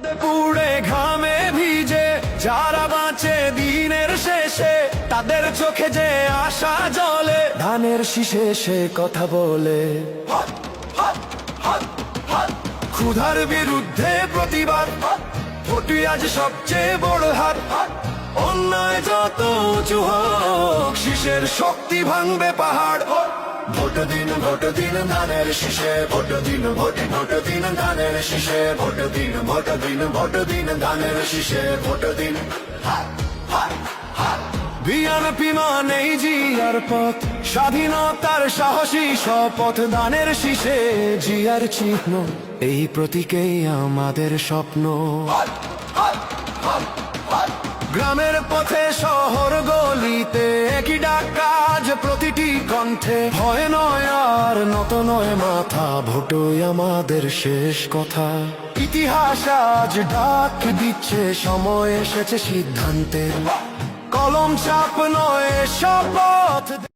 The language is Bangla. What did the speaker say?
পুড়ে ঘামে ভিজে যারা বাঁচে দিনের শেষে, তাদের চোখে যে আশা জ্বলে। ধানের শীষে সে কথা বলে, ক্ষুধার বিরুদ্ধে প্রতিবাদ, ভোটই আজ সবচেয়ে বড় হাত। অন্যায় যত উঁচু হোক, শীষের শক্তি ভাঙবে পাহাড়। ভোট দিন ধানের শীষে, ভোট দিন ধানের শীষে, ভোট দিন ধানের শীষে, ভোট দিন। বিএনপি মানেই জিয়ার পথ, স্বাধীনতার সাহসী শপথ। ধানের শীষে জিয়ার চিহ্ন, এই প্রতীকেই আমাদের স্বপ্ন। গ্রামের পথে শহর গলিতে একই ডাক, আজ প্রতিটি কণ্ঠে। ভয় নয় আর নত নয় মাথা, ভোটই আমাদের শেষ কথা। ইতিহাস আজ ডাক দিচ্ছে, সময় এসেছে সিদ্ধান্তের। কলম চাপ নয় শপথ।